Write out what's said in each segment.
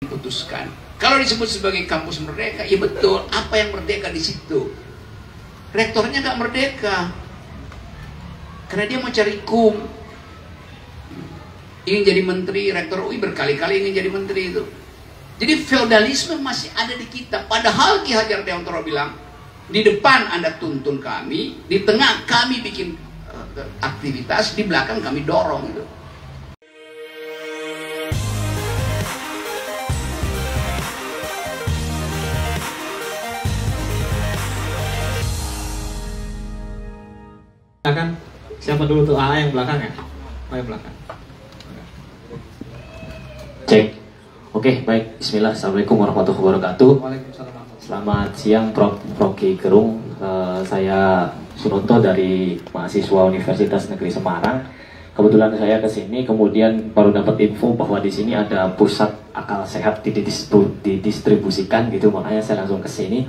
putuskan. Kalau disebut sebagai kampus merdeka, ya betul. Apa yang merdeka di situ? Rektornya nggak merdeka, karena dia mau cari kum. Ingin jadi menteri, rektor UI berkali-kali ingin jadi menteri itu. Jadi feodalisme masih ada di kita. Padahal Ki Hajar Dewantara bilang, di depan Anda tuntun kami, di tengah kami bikin aktivitas, di belakang kami dorong itu. Kan siapa dulu tuh yang belakang ya? Yang belakang. Cek. Oke, baik. Bismillah. Assalamualaikum warahmatullahi wabarakatuh. Waalaikumsalam. Selamat siang, Prof. Rocky Gerung. Saya Sunoto dari mahasiswa Universitas Negeri Semarang. Kebetulan saya ke sini, kemudian baru dapat info bahwa di sini ada pusat akal sehat didistribusikan gitu, makanya saya langsung ke sini.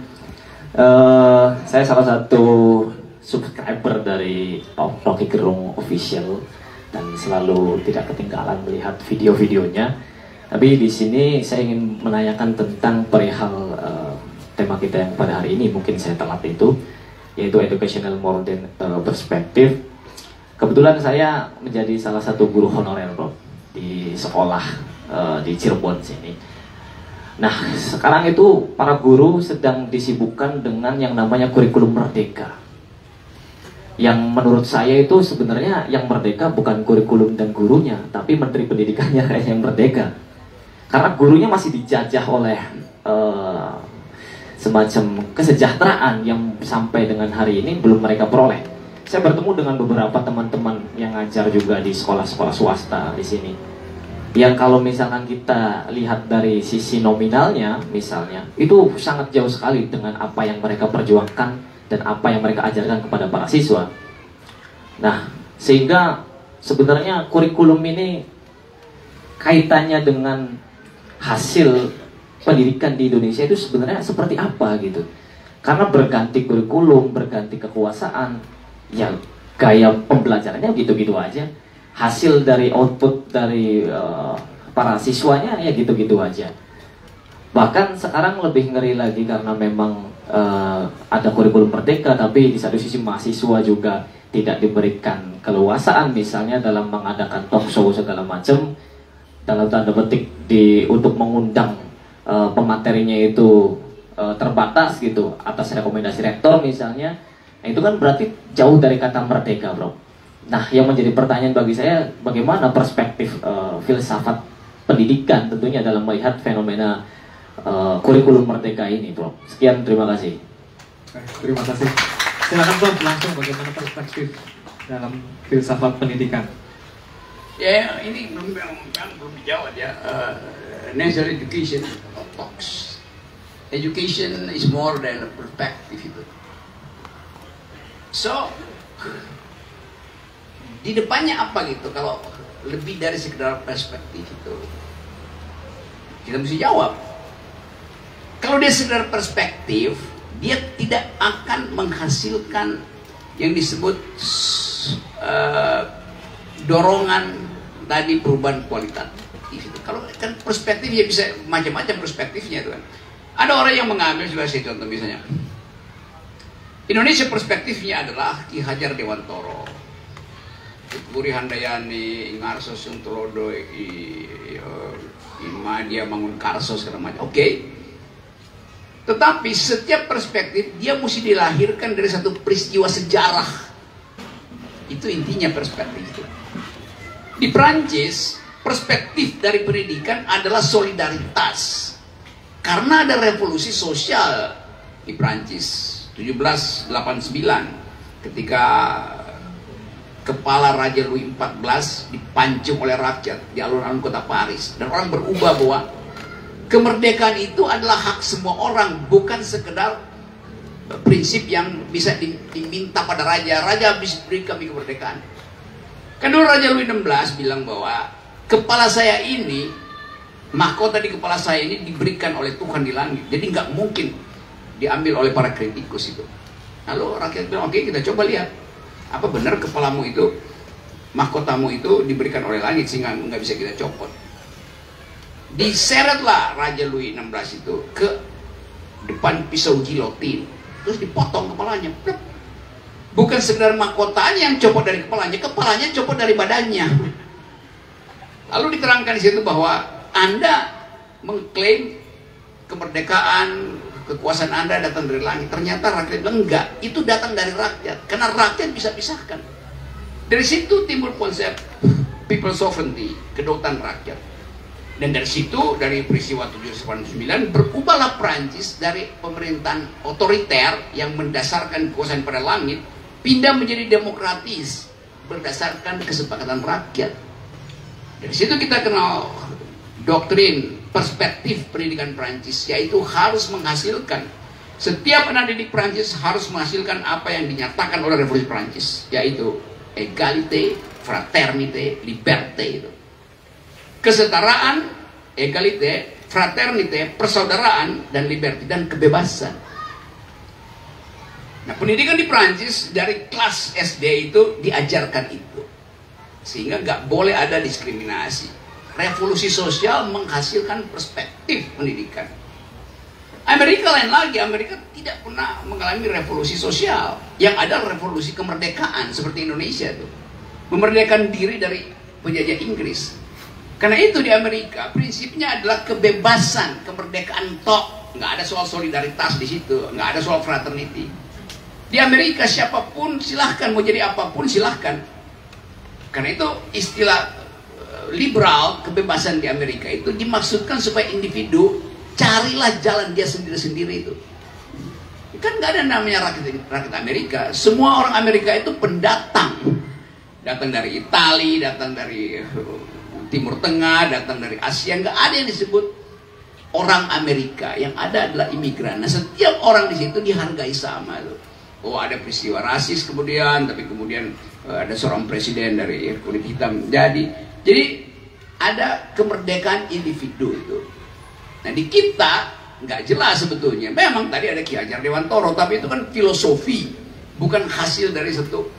Saya salah satu subscriber dari Rocky Gerung Official dan selalu tidak ketinggalan melihat video-videonya. Tapi di sini saya ingin menanyakan tentang perihal tema kita yang pada hari ini, mungkin saya telat itu, yaitu educational modern perspective. Kebetulan saya menjadi salah satu guru honorer, Bro, di sekolah di Cirebon sini. Nah, sekarang itu para guru sedang disibukkan dengan yang namanya kurikulum merdeka. Yang menurut saya itu sebenarnya yang merdeka bukan kurikulum dan gurunya, tapi menteri pendidikannya yang merdeka. Karena gurunya masih dijajah oleh semacam kesejahteraan yang sampai dengan hari ini belum mereka peroleh. Saya bertemu dengan beberapa teman-teman yang ngajar juga di sekolah-sekolah swasta di sini. Yang kalau misalkan kita lihat dari sisi nominalnya misalnya, itu sangat jauh sekali dengan apa yang mereka perjuangkan dan apa yang mereka ajarkan kepada para siswa. Nah, sehingga sebenarnya kurikulum ini kaitannya dengan hasil pendidikan di Indonesia itu sebenarnya seperti apa gitu. Karena berganti kurikulum, berganti kekuasaan, ya gaya pembelajarannya gitu-gitu aja. Hasil dari output dari para siswanya ya gitu-gitu aja. Bahkan sekarang lebih ngeri lagi karena memang ada kurikulum merdeka, tapi di satu sisi mahasiswa juga tidak diberikan keleluasaan, misalnya dalam mengadakan talk show segala macam, dalam tanda petik untuk mengundang pematerinya itu terbatas gitu atas rekomendasi rektor misalnya. Nah, itu kan berarti jauh dari kata merdeka, Bro. Nah, yang menjadi pertanyaan bagi saya, bagaimana perspektif filsafat pendidikan tentunya dalam melihat fenomena kurikulum merdeka ini, Bro. Sekian, terima kasih. Terima kasih. Silakan, Bro, langsung bagaimana perspektif dalam filsafat pendidikan. Ya, ini belum dijawab ya. National education talks. Education is more than a perspective itu. So, di depannya apa gitu? Kalau lebih dari sekedar perspektif itu, kita mesti jawab. Kalau dia sekedar perspektif, dia tidak akan menghasilkan yang disebut dorongan tadi perubahan kualitatif. Kalau kan perspektif ya bisa macam-macam perspektifnya itu kan. Ada orang yang mengambil, juga saya contoh misalnya, Indonesia perspektifnya adalah Ki Hajar Dewantara, Buri Handayani, Ingarso Suntulodo, Imadia Mangunkarso segala macam. Oke. Tetapi setiap perspektif dia mesti dilahirkan dari satu peristiwa sejarah. Itu intinya perspektif itu. Di Prancis, perspektif dari pendidikan adalah solidaritas. Karena ada revolusi sosial di Prancis 1789 ketika kepala Raja Louis XIV dipancung oleh rakyat di alun-alun kota Paris, dan orang berubah bahwa kemerdekaan itu adalah hak semua orang, bukan sekedar prinsip yang bisa diminta pada raja. Raja habis beri kami kemerdekaan. Kan dulu Raja Louis XVI bilang bahwa kepala saya ini, mahkota di kepala saya ini diberikan oleh Tuhan di langit, jadi nggak mungkin diambil oleh para kritikus itu. Lalu rakyat bilang, oke, kita coba lihat apa benar kepalamu itu, mahkotamu itu diberikan oleh langit sehingga nggak bisa kita copot. Diseretlah Raja Louis XVI itu ke depan pisau gilotin, terus dipotong kepalanya. Plep. Bukan sekedar mahkotanya yang copot dari kepalanya copot dari badannya. Lalu diterangkan di situ bahwa Anda mengklaim kemerdekaan, kekuasaan Anda datang dari langit. Ternyata rakyat bilang enggak, itu datang dari rakyat. Karena rakyat bisa pisahkan. Dari situ timbul konsep people sovereignty, kedaulatan rakyat. Dan dari situ, dari peristiwa 1789, berubahlah Prancis dari pemerintahan otoriter yang mendasarkan kekuasaan pada langit, pindah menjadi demokratis, berdasarkan kesepakatan rakyat. Dari situ kita kenal doktrin, perspektif pendidikan Prancis, yaitu harus menghasilkan, setiap anak didik Prancis harus menghasilkan apa yang dinyatakan oleh revolusi Prancis, yaitu égalité, fraternité, liberté itu. Kesetaraan, égalité, fraternité, persaudaraan, dan liberty, dan kebebasan. Nah, pendidikan di Prancis dari kelas SD itu diajarkan itu. Sehingga nggak boleh ada diskriminasi. Revolusi sosial menghasilkan perspektif pendidikan. Amerika lain lagi, Amerika tidak pernah mengalami revolusi sosial. Yang ada revolusi kemerdekaan seperti Indonesia tuh. Memerdekakan diri dari penjajah Inggris. Karena itu di Amerika prinsipnya adalah kebebasan, kemerdekaan tok, nggak ada soal solidaritas di situ, nggak ada soal fraternity. Di Amerika siapapun silahkan, mau jadi apapun silahkan. Karena itu istilah liberal, kebebasan di Amerika itu dimaksudkan supaya individu carilah jalan dia sendiri-sendiri itu. Kan nggak ada namanya rakyat Amerika. Semua orang Amerika itu pendatang, datang dari Italia, datang dari Timur Tengah, datang dari Asia, nggak ada yang disebut orang Amerika. Yang ada adalah imigran. Nah, setiap orang di situ dihargai sama tuh. Oh, ada peristiwa rasis kemudian, tapi kemudian ada seorang presiden dari kulit hitam. Jadi ada kemerdekaan individu itu. Nah, di kita nggak jelas sebetulnya. Memang tadi ada Ki Hajar Dewantoro, tapi itu kan filosofi, bukan hasil dari satu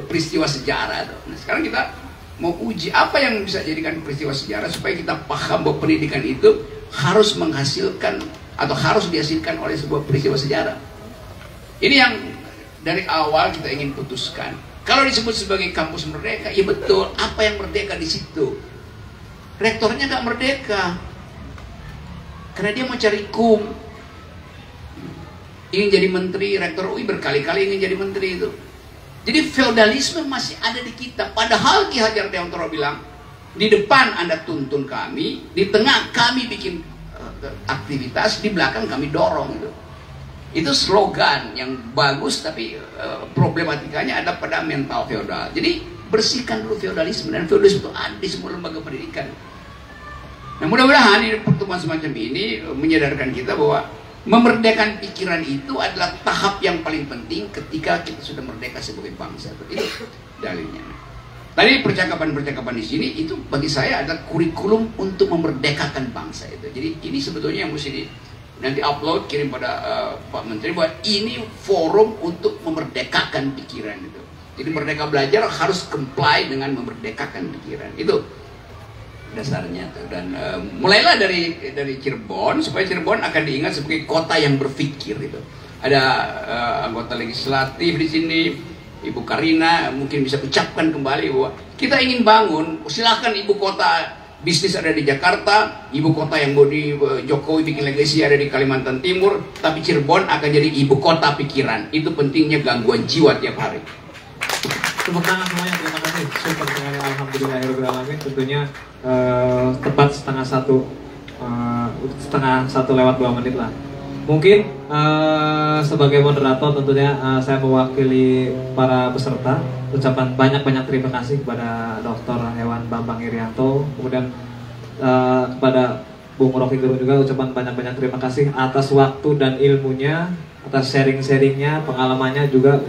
peristiwa sejarah tuh. Nah, sekarang kita mau uji apa yang bisa jadikan peristiwa sejarah supaya kita paham bahwa pendidikan itu harus menghasilkan atau harus dihasilkan oleh sebuah peristiwa sejarah. Ini yang dari awal kita ingin putuskan. Kalau disebut sebagai kampus merdeka, ya betul. Apa yang merdeka di situ? Rektornya nggak merdeka, karena dia mau cari kum. Ingin jadi menteri, rektor UI berkali-kali ingin jadi menteri itu. Jadi feodalisme masih ada di kita. Padahal Ki Hajar Dewantoro bilang, di depan Anda tuntun kami, di tengah kami bikin aktivitas, di belakang kami dorong itu. Itu slogan yang bagus, tapi problematikanya ada pada mental feodal. Jadi bersihkan dulu feodalisme, dan feodalisme itu ada di semua lembaga pendidikan. Nah, mudah-mudahan di pertemuan semacam ini menyadarkan kita bahwa memerdekakan pikiran itu adalah tahap yang paling penting ketika kita sudah merdeka sebagai bangsa. Itu dalilnya. Tadi percakapan-percakapan di sini itu bagi saya adalah kurikulum untuk memerdekakan bangsa itu. Jadi ini sebetulnya yang mesti nanti upload, kirim pada Pak Menteri bahwa ini forum untuk memerdekakan pikiran itu. Jadi Merdeka Belajar harus comply dengan memerdekakan pikiran. Itu dasarnya tuh. Dan mulailah dari Cirebon, supaya Cirebon akan diingat sebagai kota yang berpikir itu. Ada anggota legislatif di sini, Ibu Karina mungkin bisa ucapkan kembali bahwa kita ingin bangun, silakan ibu kota bisnis ada di Jakarta, ibu kota yang mau di Jokowi bikin legasi ada di Kalimantan Timur, tapi Cirebon akan jadi ibu kota pikiran. Itu pentingnya gangguan jiwa tiap hari. Tepuk tangan semuanya, terima kasih. Super sekali, alhamdulillahirobbilalamin. Tentunya tepat setengah satu lewat 2 menit lah. Mungkin sebagai moderator tentunya saya mewakili para peserta ucapan banyak-banyak terima kasih kepada Dr. Hewan Bambang Irianto, kemudian kepada Bung Rocky Gerung juga ucapan banyak-banyak terima kasih atas waktu dan ilmunya, atas sharing-sharingnya, pengalamannya juga.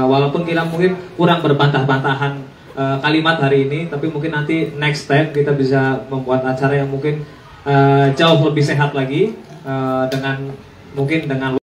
Walaupun kita mungkin kurang berbantah-bantahan kalimat hari ini, tapi mungkin nanti next time kita bisa membuat acara yang mungkin jauh lebih sehat lagi dengan